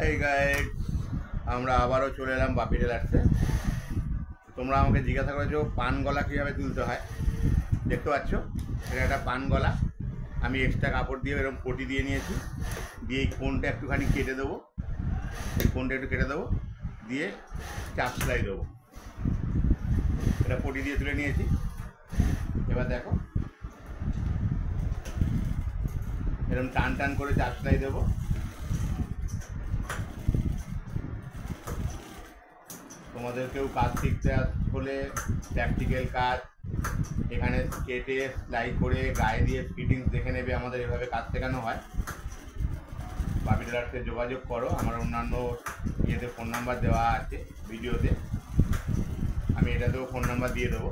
এই গাইড আমরা আবারও চলে এলাম বাপি টেলার্সে। তোমরা আমাকে জিজ্ঞাসা করেছো পান গলা কীভাবে তুলতে হয়। দেখতে পাচ্ছ এটা একটা পান গলা। আমি এক্সট্রা কাপড় দিয়ে এরকম পটি দিয়ে নিয়েছি, দিয়ে এই কোণটা একটুখানি কেটে দেবো, এই কোণটা একটু কেটে দেবো, দিয়ে চাপ সেলাই দেবো। এটা পটি দিয়ে তুলে নিয়েছি। এবার দেখো এরকম টান টান করে চাপ সেলাই দেবো। তোমাদেরকেও কাজ শিখতে হলে প্র্যাকটিক্যাল কাজ এখানে কেটে সেলাই করে গায়ে দিয়ে ফিটিংস দেখে নেবে। আমাদের এভাবে কাজ শেখানো হয়। বাপি টেলার্সে যোগাযোগ করো, আমার অন্যান্য ইয়েতে ফোন নাম্বার দেওয়া আছে ভিডিওতে, আমি এটাতেও ফোন নাম্বার দিয়ে দেবো।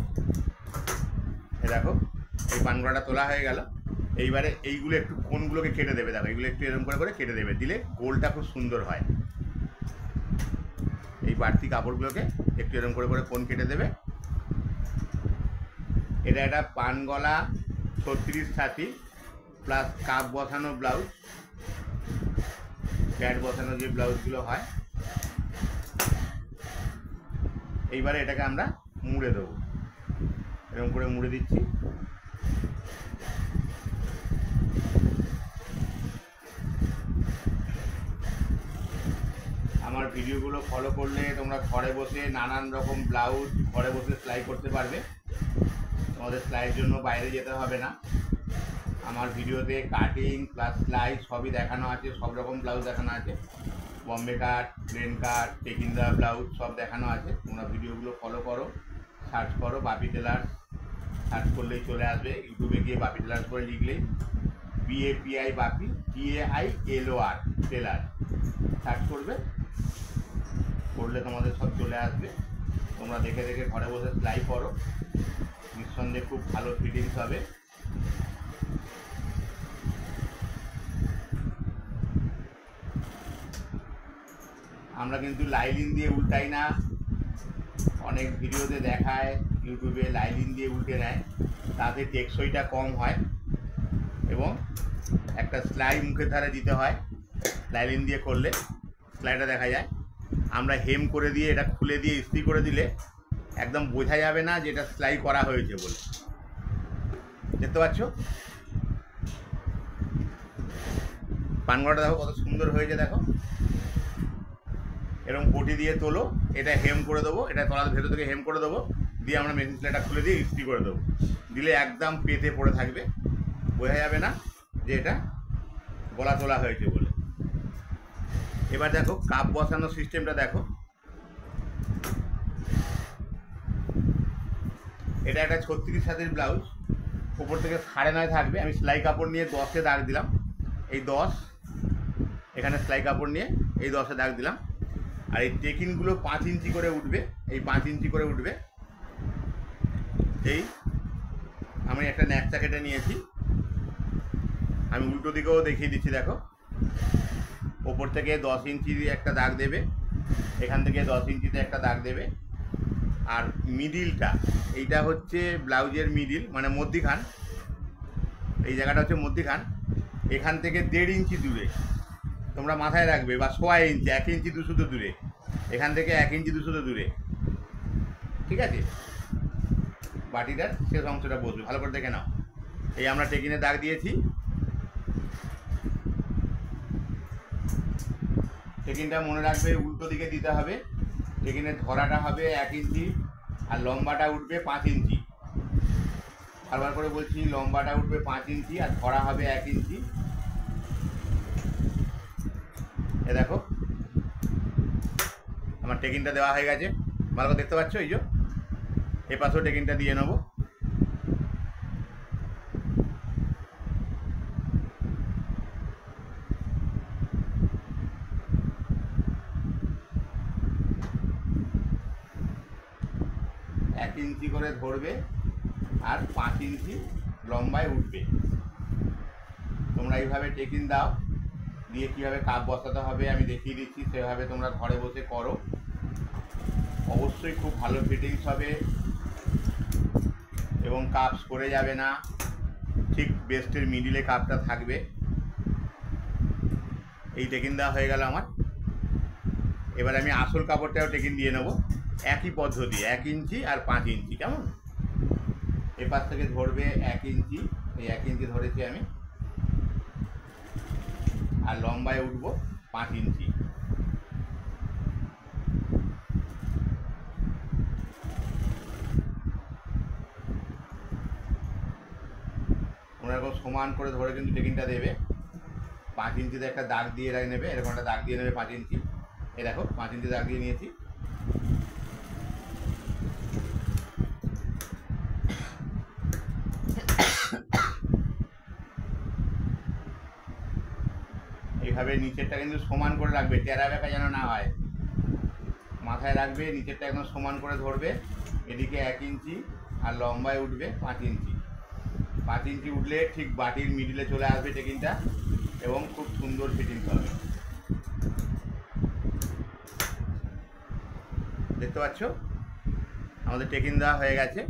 এ দেখো এই পানগড়াটা তোলা হয়ে গেল। এইবারে এইগুলো একটু কোনগুলোকে কেটে দেবে। দেখো এইগুলো একটু এরকম করে করে কেটে দেবে, দিলে গোলটা খুব সুন্দর হয়। এই বাড়তি কাপড়গুলোকে একটু এরকম করে করে কোণ কেটে দেবে। এটা একটা পান গলা 36-ছাতি প্লাস কাপ বসানো ব্লাউজ, প্যাড বসানো যে ব্লাউজগুলো হয়। এইবারে এটাকে আমরা মুড়ে দেবো, এরকম করে মুড়ে দিচ্ছি। আমার ভিডিওগুলো ফলো করলে তোমরা ঘরে বসে নানান রকম ব্লাউজ ঘরে বসে সেলাই করতে পারবে। তোমাদের সেলাইয়ের জন্য বাইরে যেতে হবে না। আমার ভিডিওতে কাটিং প্লাস সেলাই সবই দেখানো আছে, সব রকম ব্লাউজ দেখানো আছে। বম্বে কাট, প্লেন কাট, টেকিন্দা ব্লাউজ সব দেখানো আছে। তোমরা ভিডিওগুলো ফলো করো, সার্চ করো বাপি টেলার্স, সার্চ করলেই চলে আসবে। ইউটিউবে গিয়ে বাপি টেলার্স করে লিখলেই BAPI বাপি TAILOR টেলার সার্চ করবে, করলে তোমাদের সব চলে আসবে। তোমরা দেখে দেখে ঘরে বসে সেলাই করো, নিঃসন্দেহে খুব ভালো ফিটিংস হবে। আমরা কিন্তু লাইলিন দিয়ে উল্টাই না। অনেক ভিডিওতে দেখায় ইউটিউবে লাইলিন দিয়ে উল্টে নেয়, তাতে টেকসইটা কম হয় এবং একটা সেলাই মুখের ধারে দিতে হয়। লাইলিন দিয়ে করলে সেলাইটা দেখা যায়। আমরা হেম করে দিয়ে এটা খুলে দিয়ে ইস্ত্রি করে দিলে একদম বোঝা যাবে না যে এটা সেলাই করা হয়েছে বলে। দেখতে পাচ্ছ পানগড়াটা দেখো কত সুন্দর হয়েছে। দেখো এরকম পটি দিয়ে তোলো, এটা হেম করে দেবো, এটা তলার ভেতর থেকে হেম করে দেবো, দিয়ে আমরা মেশিন সেলাইটা খুলে দিয়ে ইস্ত্রি করে দেবো। দিলে একদম পেতে পড়ে থাকবে, বোঝা যাবে না যে এটা গলা তোলা হয়েছে বলে। এবার দেখো কাপ বসানোর সিস্টেমটা দেখো। এটা একটা 36-ছাতির ব্লাউজ, উপর থেকে 9.5 থাকবে। আমি সেলাই কাপড় নিয়ে 10-এ দাগ দিলাম। এই 10 এখানে সেলাই কাপড় নিয়ে এই 10-এ দাগ দিলাম। আর এই টেকিনগুলো 5 ইঞ্চি করে উঠবে, এই 5 ইঞ্চি করে উঠবে। এই আমি একটা ন্যাকচা কেটে নিয়েছি, আমি উল্টো দিকেও দেখিয়ে দিচ্ছি। দেখো ওপর থেকে 10 ইঞ্চি একটা দাগ দেবে, এখান থেকে 10 ইঞ্চিতে একটা দাগ দেবে। আর মিডিলটা, এইটা হচ্ছে ব্লাউজের মিডিল, মানে মধ্যিখান। এই জায়গাটা হচ্ছে মধ্যিখান। এখান থেকে 1.5 ইঞ্চি দূরে তোমরা মাথায় রাখবে, বা 1.5 ইঞ্চি, 1 ইঞ্চি 200 দূরে, এখান থেকে 1 ইঞ্চি 200 দূরে। ঠিক আছে, বাটিটার শেষ অংশটা বসবে, ভালো করে দেখে নাও। এই আমরা টেকিনে দাগ দিয়েছি। টেকিনটা মনে রাখবে উল্টো দিকে দিতে হবে। টেকিনের ধরাটা হবে 1 ইঞ্চি আর লম্বাটা উঠবে 5 ইঞ্চি। বারবার করে বলছি, লম্বাটা উঠবে 5 ইঞ্চি আর ধরা হবে 1 ইঞ্চি। এ দেখো আমার টেকিনটা দেওয়া হয়ে গেছে, ভালো করে দেখতে পাচ্ছ। এই যে এ পাশেও টেকিনটা দিয়ে নেবো। এক ইঞ্চি করে ধরবে আর 5 ইঞ্চি লম্বায় উঠবে। তোমরা এইভাবে টেকিন দাও, দিয়ে কীভাবে কাপ বসাতে হবে আমি দেখিয়ে দিচ্ছি, সেভাবে তোমরা ঘরে বসে করো। অবশ্যই খুব ভালো ফিটিংস হবে এবং কাপ সরে যাবে না, ঠিক বেস্টের মিডিলে কাপটা থাকবে। এই টেকিন দেওয়া হয়ে গেল আমার। এবার আমি আসল কাপড়টাও টেকিং দিয়ে নেবো, একই পদ্ধতি 1 ইঞ্চি আর 5 ইঞ্চি। কেমন? এপাশ থেকে ধরবে 1 ইঞ্চি, এই 1 ইঞ্চি ধরেছি আমি, আর লম্বায় উঠবো 5 ইঞ্চি। তোমরা এরকম সমান করে ধরে কিন্তু টেকিংটা দেবে। 5 ইঞ্চিতে একটা দাগ দিয়ে নেবে, এরকম একটা দাগ দিয়ে নেবে 5 ইঞ্চি। এই দেখো 5 ইঞ্চি দাগ দিয়ে নিয়েছি। এইভাবে নিচেরটা কিন্তু সমান করে রাখবে, টেরা বেঁকা যেন না হয়, মাথায় রাখবে। নিচেরটা একদম সমান করে ধরবে, এদিকে 1 ইঞ্চি আর লম্বায় উঠবে 5 ইঞ্চি। 5 ইঞ্চি উঠলে ঠিক বাটির মিডিলে চলে আসবে টেকিংটা, এবং খুব সুন্দর ফিটিং হবে। দেখতে পাচ্ছ আমাদের টেকিং দেওয়া হয়ে গেছে।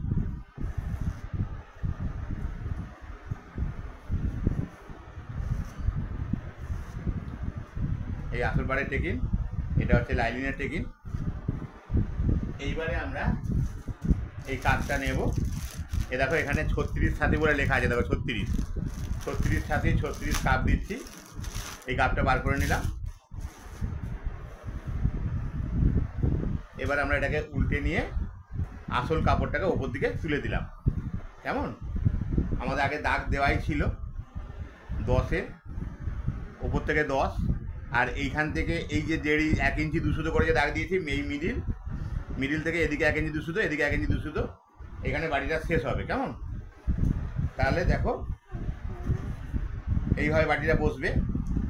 এই আসল বারের টেকিং, এটা হচ্ছে লাইলিনের টেকিং। এইবারে আমরা এই কাপটা নেব। এ দেখো এখানে 36 ছাতি বলে লেখা আছে, দেখো 36 ছাতি 36 কাপ দিচ্ছি। এই কাপটা বার করে নিলাম। এবার আমরা এটাকে উল্টে নিয়ে আসল কাপড়টাকে ওপর দিকে তুলে দিলাম। কেমন? আমাদের আগে দাগ দেওয়াই ছিল 10-এর, ওপর থেকে 10, আর এইখান থেকে এই যে 1 ইঞ্চি 2 সুতো করে যে দাগ দিয়েছি, এই মিডিল থেকে এদিকে 1 ইঞ্চি 2 সুতো, এদিকে 1 ইঞ্চি 2 সুতো, এখানে বাটিটা শেষ হবে। কেমন? তাহলে দেখো এইভাবে বাটিটা বসবে।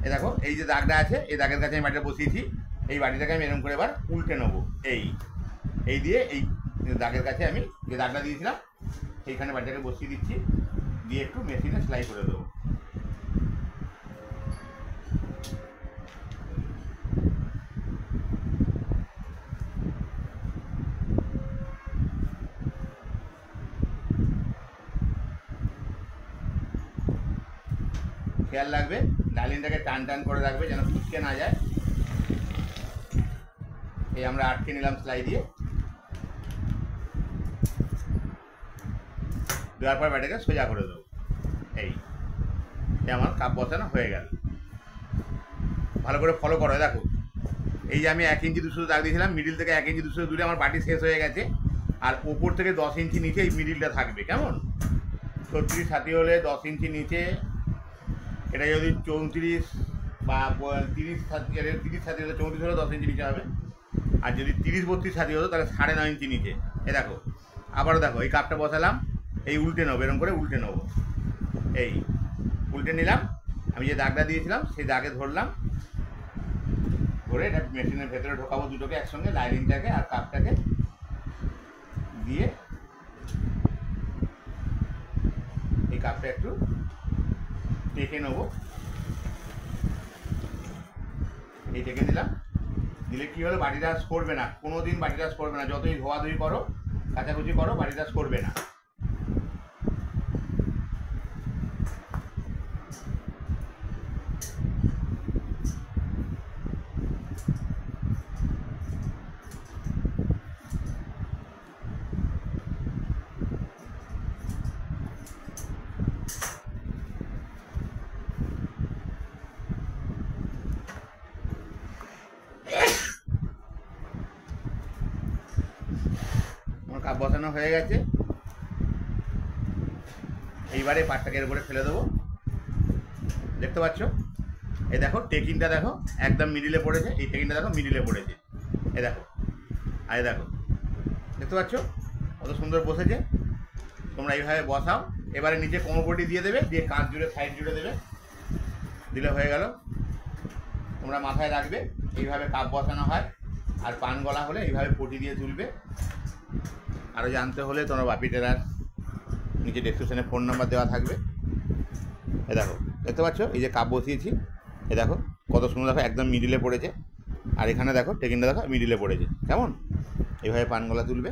এ দেখো এই যে দাগটা আছে, এই দাগের কাছে আমি বাটিটা বসিয়েছি। এই বাটিটাকে আমি এরকম করে এবার উল্টে নেবো। এই দিয়ে এই দাগের কাছে আমি যে দাগটা দিয়েছিলাম সেইখানে বাটিটাকে বসিয়ে দিচ্ছি, দিয়ে একটু মেশিনে সেলাই করে দেবো। খেয়াল রাখবে লাইলিনটাকে টান করে রাখবে যেন ফুটকে না যায়। এই আমরা আটকে নিলাম সেলাই দিয়ে। দেওয়ার পর ব্যাটাকে সোজা করে দেবো। এই আমার কাপ বসানো হয়ে গেল। ভালো করে ফলো করো। দেখো এই যে আমি 1 ইঞ্চি 2 সুতো দাগ দিয়েছিলাম, মিডিল থেকে 1 ইঞ্চি 2 সুতো দূরে আমার বাটি শেষ হয়ে গেছে, আর ওপর থেকে 10 ইঞ্চি নিচে এই মিডিলটা থাকবে। কেমন? 36 ছাতি হলে 10 ইঞ্চি নিচে, এটা যদি 34 বা 30 ছাতি হলে 34 হলে 10 ইঞ্চি নিচে হবে, আর যদি 30-32 ছাতি হতো তাহলে 9.5 ইঞ্চি নিচে। এ দেখো আবারও দেখো এই কাপটা বসালাম, এই উল্টে নেবো, এরকম করে উল্টে নেবো। এই উল্টে নিলাম, আমি যে দাগটা দিয়েছিলাম সেই দাগে ধরলাম, ধরে এটা মেশিনের ভেতরে ঢোকাবো দুটোকে একসঙ্গে, লাইনিংটাকে আর কাপটাকে দিয়ে এই কাপটা একটু টেকে নেবো। এই টেকে দিলাম, দিলে কী হলো বাটিটা সরবে না, কোনো দিন বাটিটা সরবে না, যতই ধোয়াধুয়ি করো কাচাকুচি করো বাটিটা সরবে না। কাপ বসানো হয়ে গেছে। এইবারে পাটটাকে এর উপরে ফেলে দেবো। দেখতে পাচ্ছ? এই দেখো টেকিংটা দেখো একদম মিডিলে পড়েছে, এই টেকিংটা দেখো মিডিলে পড়েছে। এই দেখো, আর দেখো দেখতে পাচ্ছ কত সুন্দর বসেছে। তোমরা এইভাবে বসাও। এবারে নিচে কোমরপটি দিয়ে দেবে, দিয়ে কাঁধ জুড়ে সাইড জুড়ে দেবে, দিলে হয়ে গেল। তোমরা মাথায় রাখবে এইভাবে কাপ বসানো হয়, আর পান গলা হলে এইভাবে পটি দিয়ে তুলবে। আরও জানতে হলে তোমরা বাপি টেলার নিচে ডেসক্রিপশনে ফোন নাম্বার দেওয়া থাকবে। এ দেখো দেখতে পাচ্ছ এই যে কাপ বসিয়েছি, এ দেখো কত সুন্দর, দেখো একদম মিডিলে পড়েছে, আর এখানে দেখো টেকিংটা দেখো মিডিলে পড়েছে। কেমন? এইভাবে পান গলা তুলবে।